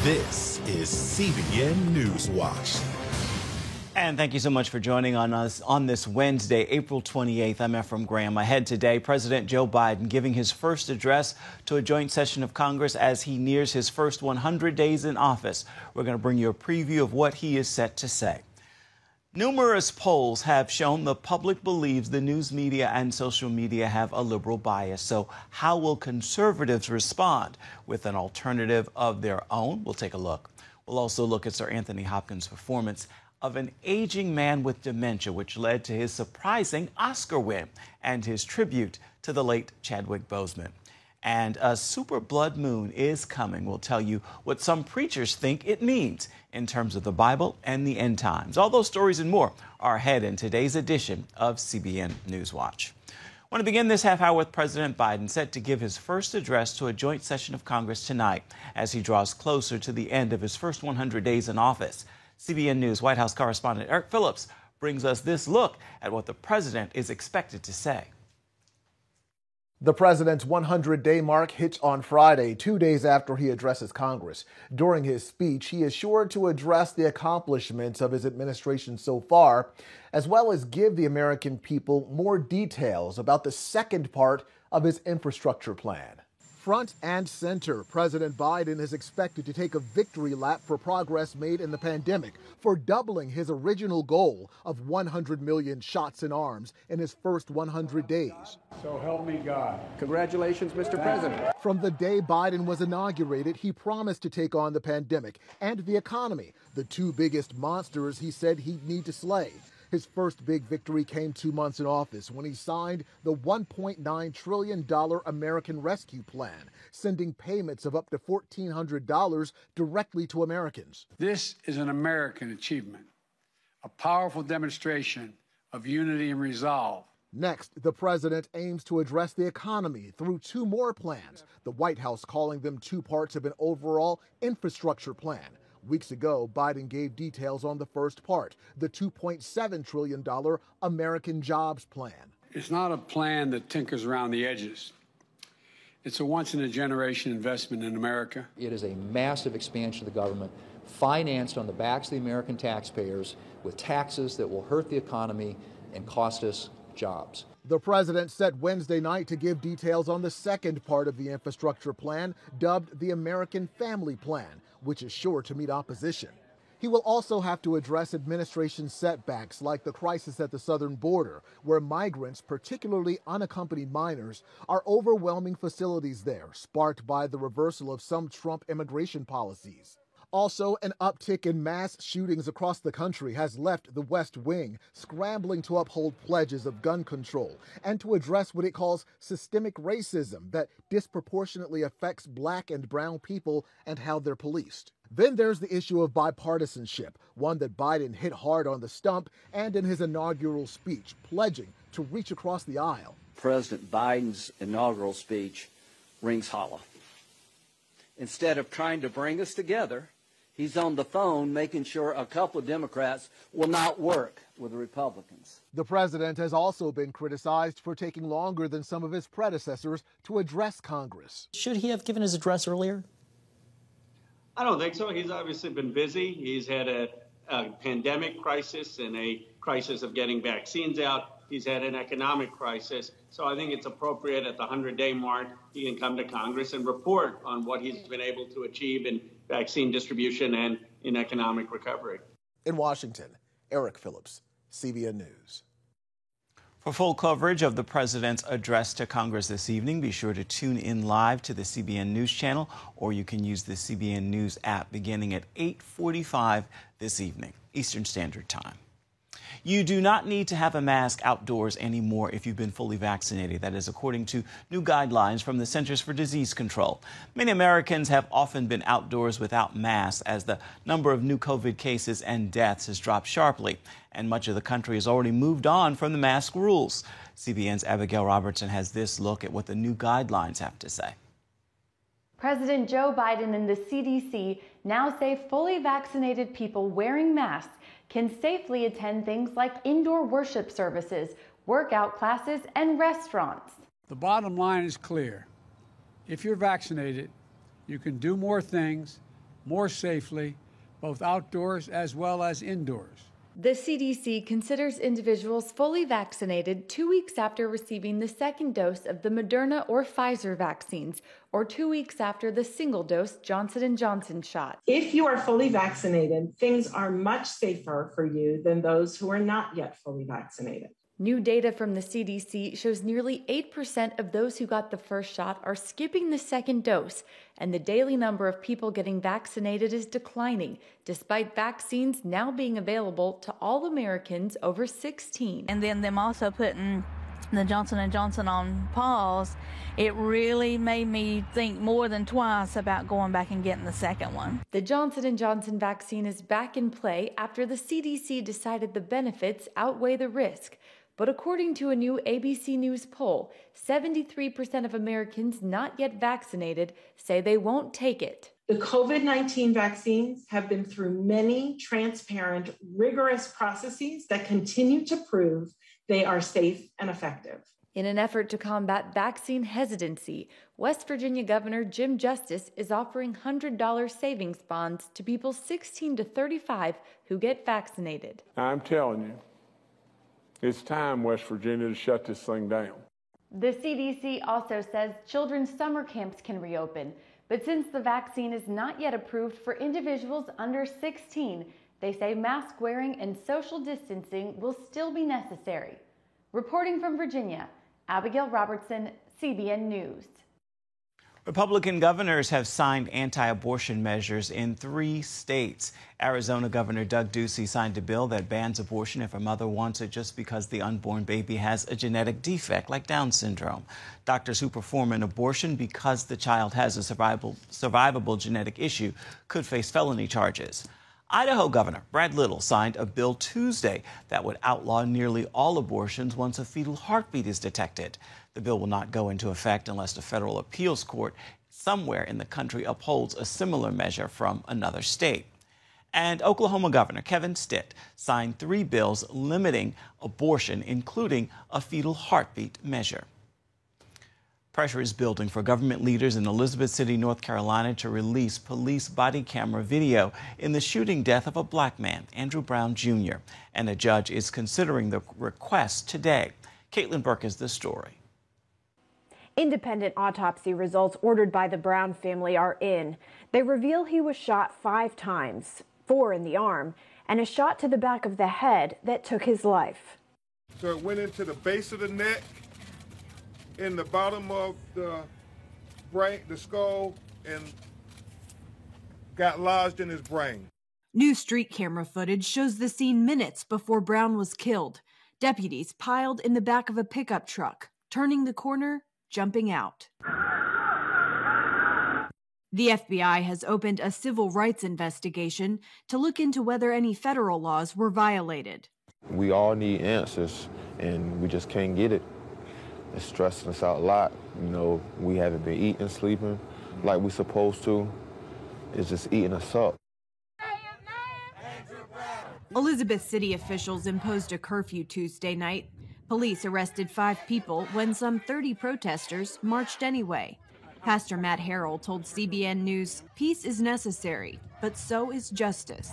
This is CBN NewsWatch. And thank you so much for joining us on this Wednesday, April 28th. I'm Ephraim Graham. Ahead today, President Joe Biden giving his first address to a joint session of Congress as he nears his first 100 days in office. We're going to bring you a preview of what he is set to say. Numerous polls have shown the public believes the news media and social media have a liberal bias. So how will conservatives respond with an alternative of their own? We'll take a look. We'll also look at Sir Anthony Hopkins' performance of an aging man with dementia, which led to his surprising Oscar win and his tribute to the late Chadwick Boseman. And a super blood moon is coming. We'll tell you what some preachers think it means in terms of the Bible and the end times. All those stories and more are ahead in today's edition of CBN NewsWatch. I want to begin this half hour with President Biden set to give his first address to a joint session of Congress tonight as he draws closer to the end of his first 100 days in office. CBN News White House correspondent Eric Phillips brings us this look at what the president is expected to say. The president's 100-day mark hits on Friday, 2 days after he addresses Congress. During his speech, he is sure to address the accomplishments of his administration so far, as well as give the American people more details about the second part of his infrastructure plan. Front and center, President Biden is expected to take a victory lap for progress made in the pandemic, for doubling his original goal of 100 million shots in arms in his first 100 days. So help me God. Congratulations, Mr. President. From the day Biden was inaugurated, he promised to take on the pandemic and the economy, the two biggest monsters he said he'd need to slay. His first big victory came 2 months in office when he signed the $1.9 trillion American Rescue Plan, sending payments of up to $1,400 directly to Americans. This is an American achievement, a powerful demonstration of unity and resolve. Next, the president aims to address the economy through two more plans, the White House calling them two parts of an overall infrastructure plan. Weeks ago, Biden gave details on the first part, the $2.7 trillion American Jobs Plan. It's not a plan that tinkers around the edges. It's a once-in-a-generation investment in America. It is a massive expansion of the government, financed on the backs of the American taxpayers with taxes that will hurt the economy and cost us jobs. The president set Wednesday night to give details on the second part of the infrastructure plan, dubbed the American Family Plan, which is sure to meet opposition. He will also have to address administration setbacks like the crisis at the southern border, where migrants, particularly unaccompanied minors, are overwhelming facilities there, sparked by the reversal of some Trump immigration policies. Also, an uptick in mass shootings across the country has left the West Wing scrambling to uphold pledges of gun control and to address what it calls systemic racism that disproportionately affects black and brown people and how they're policed. Then there's the issue of bipartisanship, one that Biden hit hard on the stump and in his inaugural speech, pledging to reach across the aisle. President Biden's inaugural speech rings hollow. Instead of trying to bring us together, he's on the phone making sure a couple of Democrats will not work with the Republicans. The president has also been criticized for taking longer than some of his predecessors to address Congress. Should he have given his address earlier? I don't think so. He's obviously been busy. He's had a pandemic crisis and a crisis of getting vaccines out. He's had an economic crisis. So I think it's appropriate at the 100-day mark, he can come to Congress and report on what he's been able to achieve in vaccine distribution and in economic recovery. In Washington, Eric Phillips, CBN News. For full coverage of the president's address to Congress this evening, be sure to tune in live to the CBN News Channel, or you can use the CBN News app beginning at 8:45 this evening, Eastern Standard Time. You do not need to have a mask outdoors anymore if you've been fully vaccinated. That is according to new guidelines from the Centers for Disease Control. Many Americans have often been outdoors without masks as the number of new COVID cases and deaths has dropped sharply. And much of the country has already moved on from the mask rules. CBN's Abigail Robertson has this look at what the new guidelines have to say. President Joe Biden and the CDC now say fully vaccinated people wearing masks can safely attend things like indoor worship services, workout classes, and restaurants. The bottom line is clear. If you're vaccinated, you can do more things, more safely, both outdoors as well as indoors. The CDC considers individuals fully vaccinated 2 weeks after receiving the second dose of the Moderna or Pfizer vaccines, or 2 weeks after the single-dose Johnson & Johnson shot. If you are fully vaccinated, things are much safer for you than those who are not yet fully vaccinated. New data from the CDC shows nearly 8% of those who got the first shot are skipping the second dose, and the daily number of people getting vaccinated is declining, despite vaccines now being available to all Americans over 16. And then them also putting the Johnson & Johnson on pause, it really made me think more than twice about going back and getting the second one. The Johnson & Johnson vaccine is back in play after the CDC decided the benefits outweigh the risk. But according to a new ABC News poll, 73% of Americans not yet vaccinated say they won't take it. The COVID-19 vaccines have been through many transparent, rigorous processes that continue to prove they are safe and effective. In an effort to combat vaccine hesitancy, West Virginia Governor Jim Justice is offering $100 savings bonds to people 16 to 35 who get vaccinated. I'm telling you, it's time, West Virginia, to shut this thing down. The CDC also says children's summer camps can reopen, but since the vaccine is not yet approved for individuals under 16, they say mask wearing and social distancing will still be necessary. Reporting from Virginia, Abigail Robertson, CBN News. Republican governors have signed anti-abortion measures in 3 states. Arizona Governor Doug Ducey signed a bill that bans abortion if a mother wants it just because the unborn baby has a genetic defect like Down syndrome. Doctors who perform an abortion because the child has a survivable genetic issue could face felony charges. Idaho Governor Brad Little signed a bill Tuesday that would outlaw nearly all abortions once a fetal heartbeat is detected. The bill will not go into effect unless the federal appeals court somewhere in the country upholds a similar measure from another state. And Oklahoma Governor Kevin Stitt signed 3 bills limiting abortion, including a fetal heartbeat measure. Pressure is building for government leaders in Elizabeth City, North Carolina, to release police body camera video in the shooting death of a black man, Andrew Brown Jr., and a judge is considering the request today. Caitlin Burke has the story. Independent autopsy results ordered by the Brown family are in. They reveal he was shot 5 times, 4 in the arm, and a shot to the back of the head that took his life. So it went into the base of the neck, in the bottom of the brain, the skull, and got lodged in his brain. New street camera footage shows the scene minutes before Brown was killed. Deputies piled in the back of a pickup truck, turning the corner, jumping out. The FBI has opened a civil rights investigation to look into whether any federal laws were violated. We all need answers, and we just can't get it. It's stressing us out a lot. You know, we haven't been eating, sleeping like we're supposed to. It's just eating us up. Elizabeth City officials imposed a curfew Tuesday night. Police arrested 5 people when some 30 protesters marched anyway. Pastor Matt Harrell told CBN News, peace is necessary, but so is justice.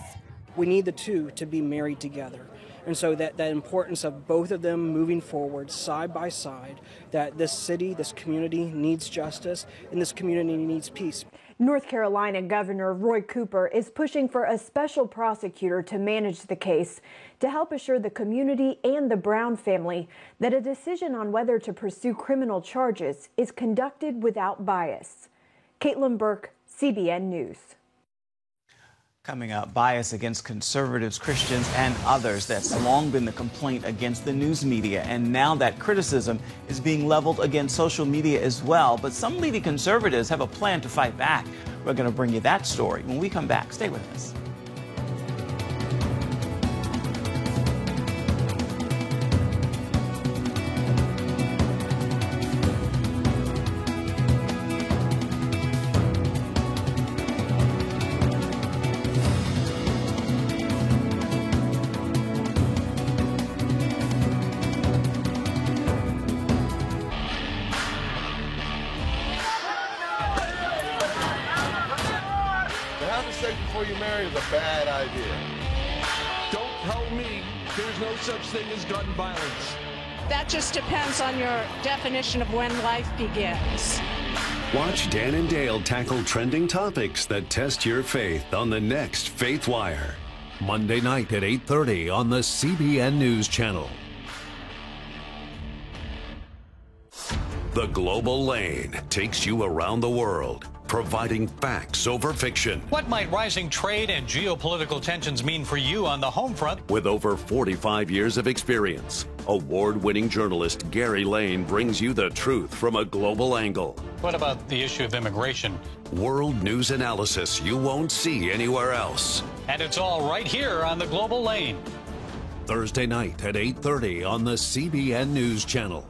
We need the two to be married together. And so that importance of both of them moving forward side by side, that this city, this community needs justice, and this community needs peace. North Carolina Governor Roy Cooper is pushing for a special prosecutor to manage the case to help assure the community and the Brown family that a decision on whether to pursue criminal charges is conducted without bias. Caitlin Burke, CBN News. Coming up, bias against conservatives, Christians, and others. That's long been the complaint against the news media. And now that criticism is being leveled against social media as well. But some leading conservatives have a plan to fight back. We're going to bring you that story when we come back. Stay with us. having sex before you marry is a bad idea. Don't tell me there's no such thing as gun violence. That just depends on your definition of when life begins. Watch Dan and Dale tackle trending topics that test your faith on the next Faith Wire. Monday night at 8:30 on the CBN News Channel. The Global Lane takes you around the world, providing facts over fiction. What might rising trade and geopolitical tensions mean for you on the home front? With over 45 years of experience, award-winning journalist Gary Lane brings you the truth from a global angle. What about the issue of immigration? World news analysis you won't see anywhere else. And it's all right here on the Global Lane. Thursday night at 8:30 on the CBN News Channel.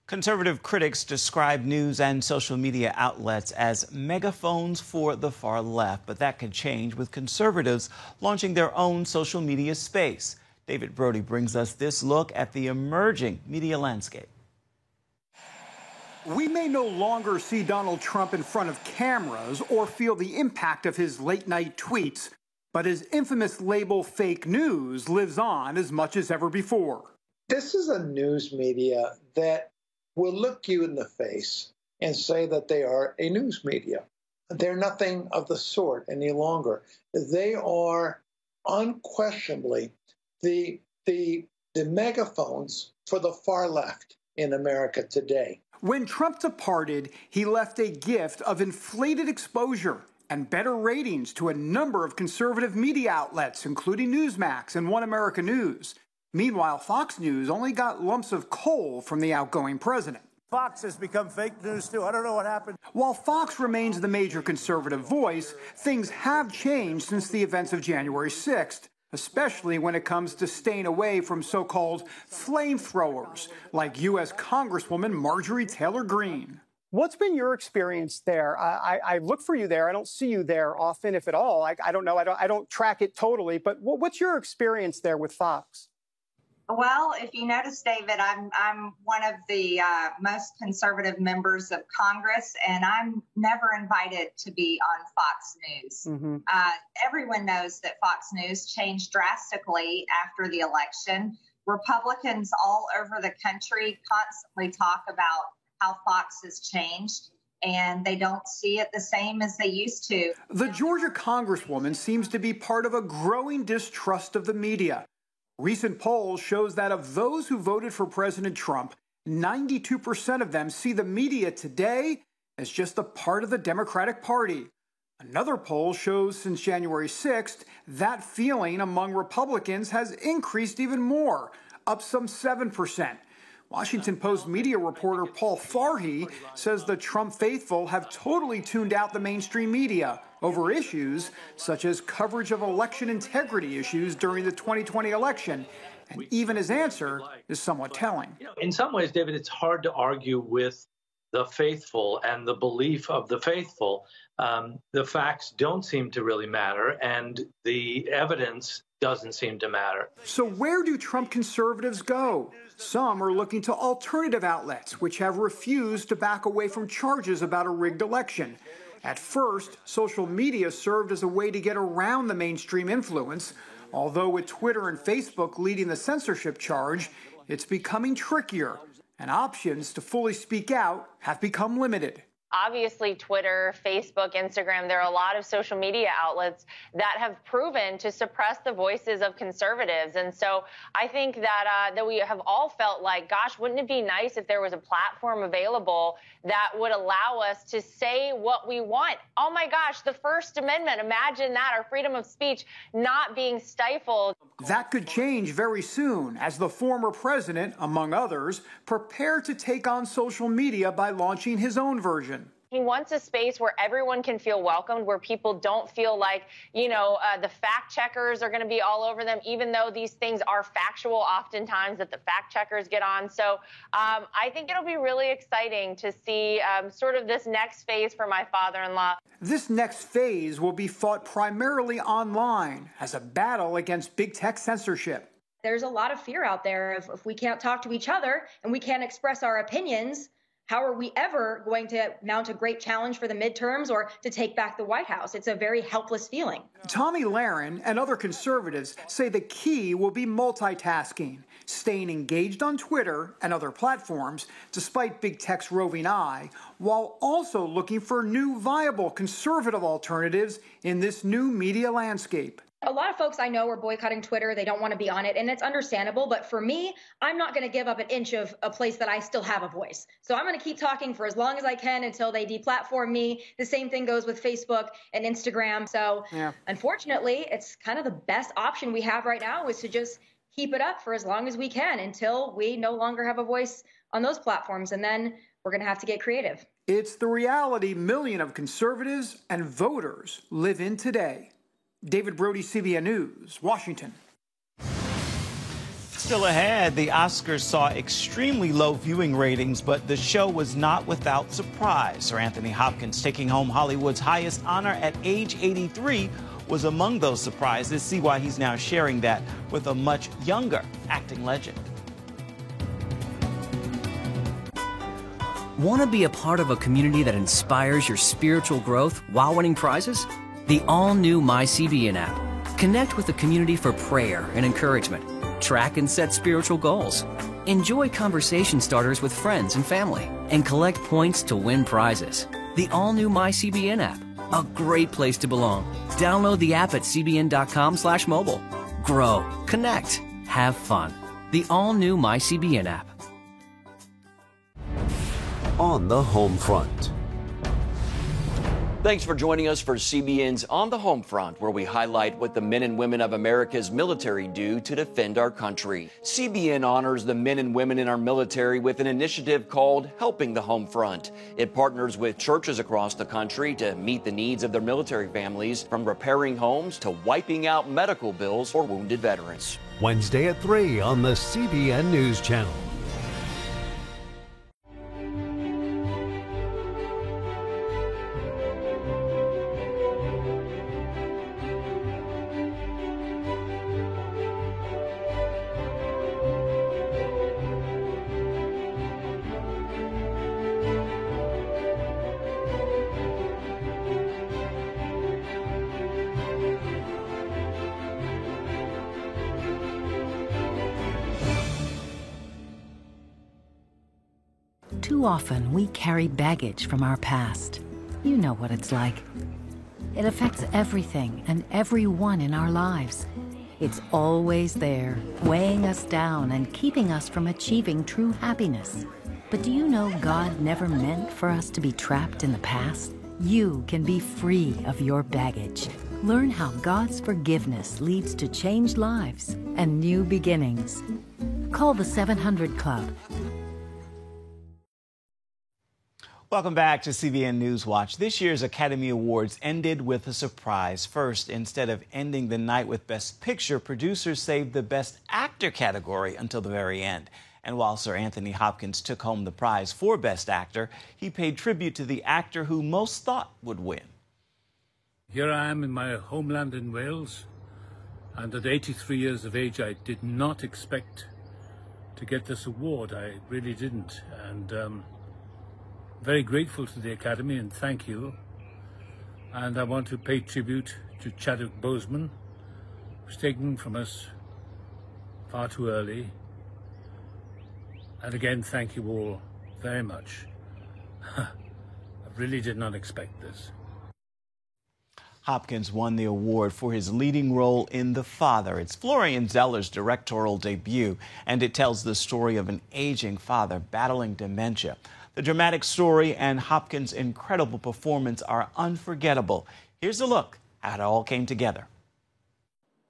Conservative critics describe news and social media outlets as megaphones for the far left, but that could change with conservatives launching their own social media space. David Brody brings us this look at the emerging media landscape. We may no longer see Donald Trump in front of cameras or feel the impact of his late-night tweets, but his infamous label fake news lives on as much as ever before. This is a news media that will look you in the face and say that they are a news media. They're nothing of the sort any longer. They are unquestionably the megaphones for the far left in America today. When Trump departed, he left a gift of inflated exposure and better ratings to a number of conservative media outlets, including Newsmax and One America News. Meanwhile, Fox News only got lumps of coal from the outgoing president. Fox has become fake news, too. I don't know what happened. While Fox remains the major conservative voice, things have changed since the events of January 6th, especially when it comes to staying away from so-called flamethrowers, like U.S. Congresswoman Marjorie Taylor Greene. What's been your experience there? I look for you there. I don't see you there often, if at all. I don't know. I don't track it totally. But what's your experience there with Fox? Well, if you notice, David, I'm one of the most conservative members of Congress, and I'm never invited to be on Fox News. Mm-hmm. Everyone knows that Fox News changed drastically after the election. Republicans all over the country constantly talk about how Fox has changed, and they don't see it the same as they used to. The Georgia Congresswoman seems to be part of a growing distrust of the media. Recent polls shows that of those who voted for President Trump, 92% of them see the media today as just a part of the Democratic Party. Another poll shows since January 6th, that feeling among Republicans has increased even more, up some 7%. Washington Post media reporter Paul Farhi says the Trump faithful have totally tuned out the mainstream media over issues such as coverage of election integrity issues during the 2020 election. And even his answer is somewhat telling. In some ways, David, it's hard to argue with the faithful and the belief of the faithful. The facts don't seem to really matter, and the evidence doesn't seem to matter. So where do Trump conservatives go? Some are looking to alternative outlets, which have refused to back away from charges about a rigged election. At first, social media served as a way to get around the mainstream influence, although with Twitter and Facebook leading the censorship charge, it's becoming trickier, and options to fully speak out have become limited. Obviously, Twitter, Facebook, Instagram, there are a lot of social media outlets that have proven to suppress the voices of conservatives. And so I think that we have all felt like, gosh, wouldn't it be nice if there was a platform available that would allow us to say what we want? Oh, my gosh, the First Amendment. Imagine that, our freedom of speech not being stifled. That could change very soon as the former president, among others, prepare to take on social media by launching his own version. He wants a space where everyone can feel welcomed, where people don't feel like, the fact checkers are going to be all over them, even though these things are factual oftentimes that the fact checkers get on. So I think it'll be really exciting to see sort of this next phase for my father-in-law. This next phase will be fought primarily online as a battle against big tech censorship. There's a lot of fear out there if we can't talk to each other and we can't express our opinions. How are we ever going to mount a great challenge for the midterms or to take back the White House? It's a very helpless feeling. Tommy Lahren and other conservatives say the key will be multitasking, staying engaged on Twitter and other platforms, despite big tech's roving eye, while also looking for new viable conservative alternatives in this new media landscape. A lot of folks I know are boycotting Twitter. They don't want to be on it, and it's understandable. But for me, I'm not going to give up an inch of a place that I still have a voice. So I'm going to keep talking for as long as I can until they deplatform me. The same thing goes with Facebook and Instagram. So unfortunately, it's kind of the best option we have right now is to just keep it up for as long as we can until we no longer have a voice on those platforms. And then we're going to have to get creative. It's the reality millions of conservatives and voters live in today. David Brody, CBN News, Washington. Still ahead, the Oscars saw extremely low viewing ratings, but the show was not without surprise. Sir Anthony Hopkins taking home Hollywood's highest honor at age 83 was among those surprises. See why he's now sharing that with a much younger acting legend. Want to be a part of a community that inspires your spiritual growth while winning prizes? The all-new MyCBN app. Connect with the community for prayer and encouragement. Track and set spiritual goals. Enjoy conversation starters with friends and family. And collect points to win prizes. The all-new MyCBN app. A great place to belong. Download the app at cbn.com/mobile. Grow, connect, have fun. The all-new MyCBN app. On the home front. Thanks for joining us for CBN's On the Home Front, where we highlight what the men and women of America's military do to defend our country. CBN honors the men and women in our military with an initiative called Helping the Home Front. It partners with churches across the country to meet the needs of their military families, from repairing homes to wiping out medical bills for wounded veterans. Wednesday at 3 on the CBN News Channel. Too often, we carry baggage from our past. You know what it's like. It affects everything and everyone in our lives. It's always there, weighing us down and keeping us from achieving true happiness. But do you know God never meant for us to be trapped in the past? You can be free of your baggage. Learn how God's forgiveness leads to changed lives and new beginnings. Call the 700 Club. Welcome back to CBN News Watch. This year's Academy Awards ended with a surprise. First, instead of ending the night with Best Picture, producers saved the Best Actor category until the very end. And while Sir Anthony Hopkins took home the prize for Best Actor, he paid tribute to the actor who most thought would win. Here I am in my homeland in Wales, and at 83 years of age, I did not expect to get this award. I really didn't. And very grateful to the Academy, and thank you. And I want to pay tribute to Chadwick Boseman, who's taken from us far too early. And again, thank you all very much. A I really did not expect this. Hopkins won the award for his leading role in The Father. It's Florian Zeller's directorial debut, and it tells the story of an aging father battling dementia. The dramatic story and Hopkins' incredible performance are unforgettable. Here's a look at how it all came together.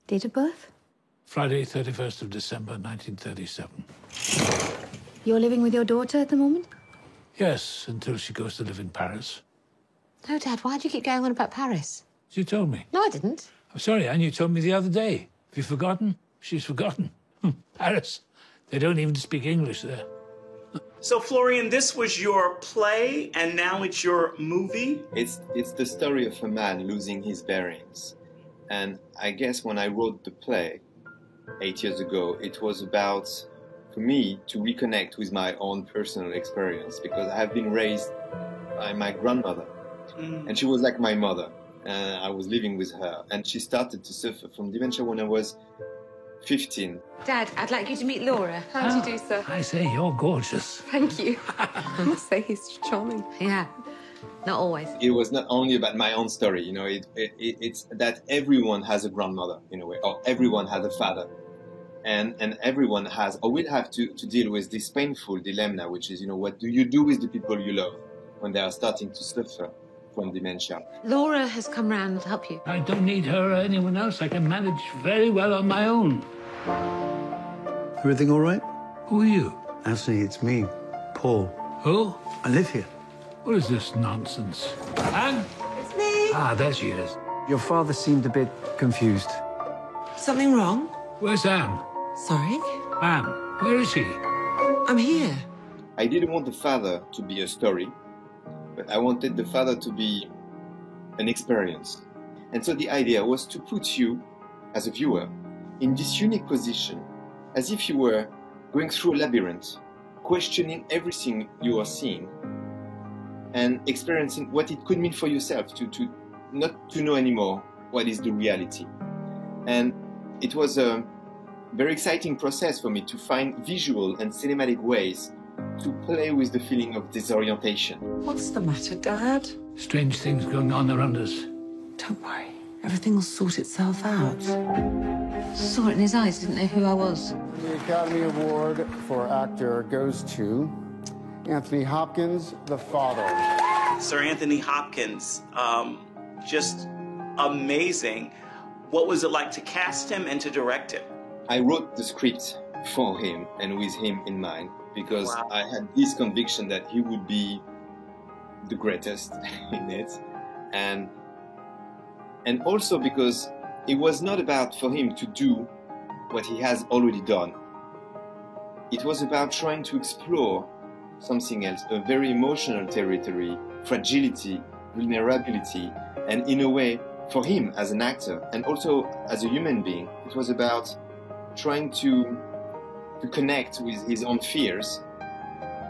Date of birth? Friday, 31st of December, 1937. You're living with your daughter at the moment? Yes, until she goes to live in Paris. No, Dad, why do you keep going on about Paris? You told me. No, I didn't. I'm sorry, Anne, you told me the other day. Have you forgotten? She's forgotten. Paris. They don't even speak English there. So, Florian, this was your play, and now it's your movie? It's the story of a man losing his bearings. And I guess when I wrote the play 8 years ago, it was about, for me, to reconnect with my own personal experience, because I have been raised by my grandmother. And she was like my mother. I was living with her, and she started to suffer from dementia when I was 15. Dad, I'd like you to meet Laura. How do you do, sir? I say, you're gorgeous. Thank you. I must say he's charming. Yeah, not always. It was not only about my own story, you know, it's that everyone has a grandmother, in a way, or everyone has a father. And everyone has, or will have to deal with this painful dilemma, which is, you know, what do you do with the people you love when they are starting to suffer from dementia? Laura has come round to help you. I don't need her or anyone else. I can manage very well on my own. Everything all right? Who are you? Anthony, it's me, Paul. Who? I live here. What is this nonsense? Anne? It's me. Ah, there she is. Your father seemed a bit confused. Something wrong? Where's Anne? Sorry? Anne, where is she? I'm here. I didn't want the father to be a story, but I wanted the father to be an experience. And so the idea was to put you, as a viewer, in this unique position, as if you were going through a labyrinth, questioning everything you are seeing, and experiencing what it could mean for yourself to not to know anymore what is the reality. And it was a very exciting process for me to find visual and cinematic ways to play with the feeling of disorientation. What's the matter, Dad? Strange things going on around us. Don't worry. Everything will sort itself out. Saw it in his eyes, didn't know who I was. The Academy Award for actor goes to Anthony Hopkins, The Father. Sir Anthony Hopkins, just amazing. What was it like to cast him and to direct him? I wrote the script for him and with him in mind, because I had this conviction that he would be the greatest in it. And also because it was not about for him to do what he has already done. It was about trying to explore something else, a very emotional territory, fragility, vulnerability, and in a way, for him as an actor and also as a human being, it was about trying to connect with his own fears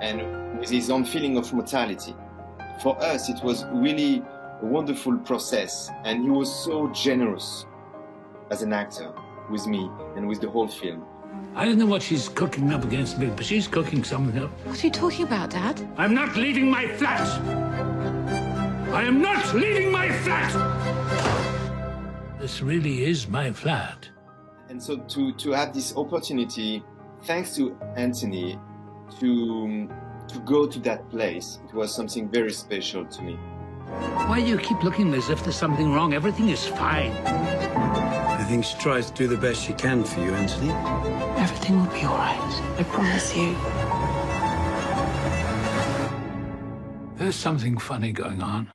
and with his own feeling of mortality. For us, it was really a wonderful process, and he was so generous as an actor with me and with the whole film. I don't know what she's cooking up against me, but she's cooking something up. What are you talking about, Dad? I'm not leaving my flat! I am not leaving my flat! This really is my flat. And so to have this opportunity, thanks to Anthony, to go to that place, it was something very special to me. Why do you keep looking as if there's something wrong? Everything is fine. I think she tries to do the best she can for you, Anthony. Everything will be all right. I promise you. There's something funny going on.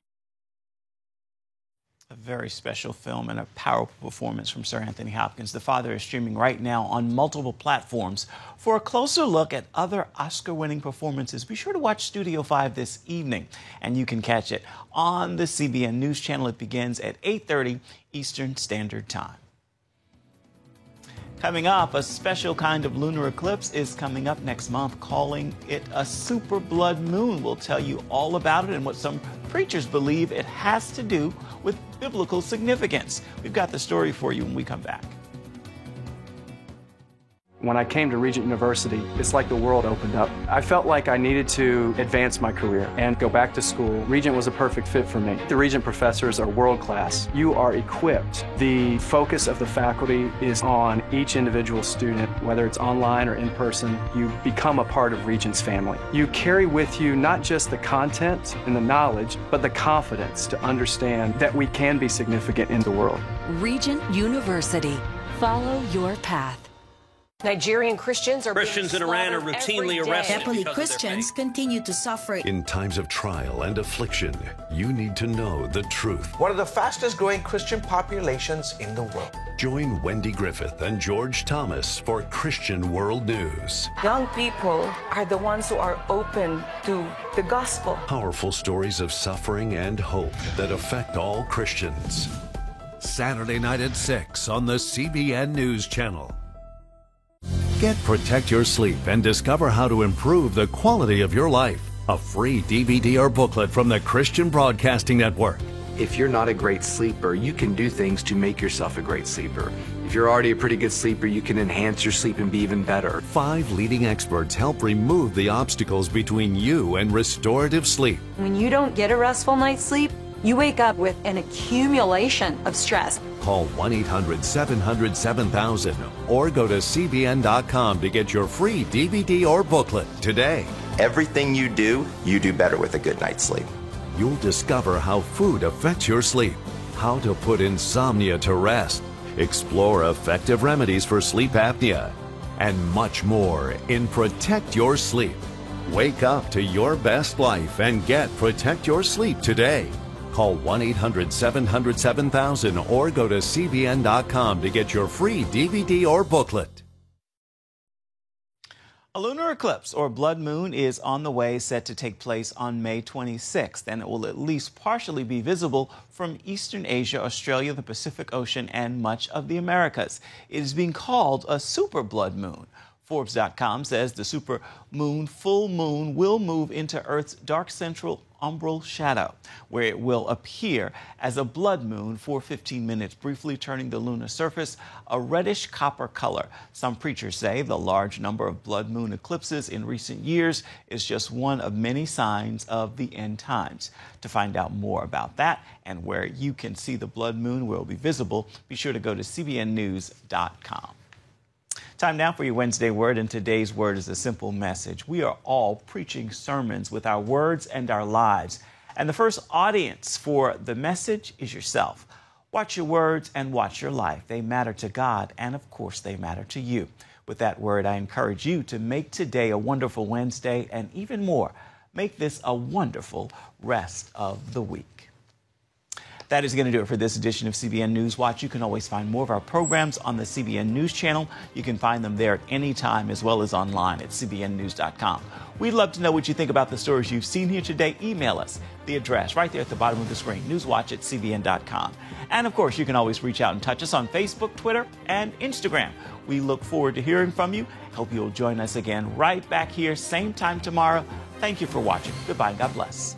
A very special film and a powerful performance from Sir Anthony Hopkins. The Father is streaming right now on multiple platforms. For a closer look at other Oscar-winning performances, be sure to watch Studio 5 this evening. And you can catch it on the CBN News Channel. It begins at 8:30 Eastern Standard Time. Coming up, a special kind of lunar eclipse is coming up next month, calling it a super blood moon. We'll tell you all about it and what some preachers believe it has to do with biblical significance. We've got the story for you when we come back. When I came to Regent University, it's like the world opened up. I felt like I needed to advance my career and go back to school. Regent was a perfect fit for me. The Regent professors are world class. You are equipped. The focus of the faculty is on each individual student, whether it's online or in person. You become a part of Regent's family. You carry with you not just the content and the knowledge, but the confidence to understand that we can be significant in the world. Regent University. Follow your path. Nigerian Christians in Iran are routinely arrested. Happily, Christians continue to suffer. In times of trial and affliction, you need to know the truth. One of the fastest growing Christian populations in the world. Join Wendy Griffith and George Thomas for Christian World News. Young people are the ones who are open to the gospel. Powerful stories of suffering and hope that affect all Christians. Saturday night at 6 on the CBN News Channel. Get Protect Your Sleep and discover how to improve the quality of your life. A free DVD or booklet from the Christian Broadcasting Network. If you're not a great sleeper, you can do things to make yourself a great sleeper. If you're already a pretty good sleeper, you can enhance your sleep and be even better. 5 leading experts help remove the obstacles between you and restorative sleep. When you don't get a restful night's sleep, you wake up with an accumulation of stress. Call 1-800-700-7000 or go to CBN.com to get your free DVD or booklet today. Everything you do better with a good night's sleep. You'll discover how food affects your sleep, how to put insomnia to rest, explore effective remedies for sleep apnea, and much more in Protect Your Sleep. Wake up to your best life and get Protect Your Sleep today. Call 1-800-700-7000 or go to CBN.com to get your free DVD or booklet. A lunar eclipse, or blood moon, is on the way, set to take place on May 26th, and it will at least partially be visible from Eastern Asia, Australia, the Pacific Ocean, and much of the Americas. It is being called a super blood moon. Forbes.com says the super moon, full moon, will move into Earth's dark central umbral shadow, where it will appear as a blood moon for 15 minutes, briefly turning the lunar surface a reddish copper color. Some preachers say the large number of blood moon eclipses in recent years is just one of many signs of the end times. To find out more about that and where you can see the blood moon will be visible, be sure to go to CBNnews.com. Time now for your Wednesday Word, and today's word is a simple message. We are all preaching sermons with our words and our lives, and the first audience for the message is yourself. Watch your words and watch your life. They matter to God, and of course they matter to you. With that word, I encourage you to make today a wonderful Wednesday, and even more, make this a wonderful rest of the week. That is going to do it for this edition of CBN News Watch. You can always find more of our programs on the CBN News Channel. You can find them there at any time, as well as online at cbnnews.com. We'd love to know what you think about the stories you've seen here today. Email us. The address right there at the bottom of the screen, newswatch@cbn.com. And of course, you can always reach out and touch us on Facebook, Twitter, and Instagram. We look forward to hearing from you. Hope you'll join us again right back here, same time tomorrow. Thank you for watching. Goodbye and God bless.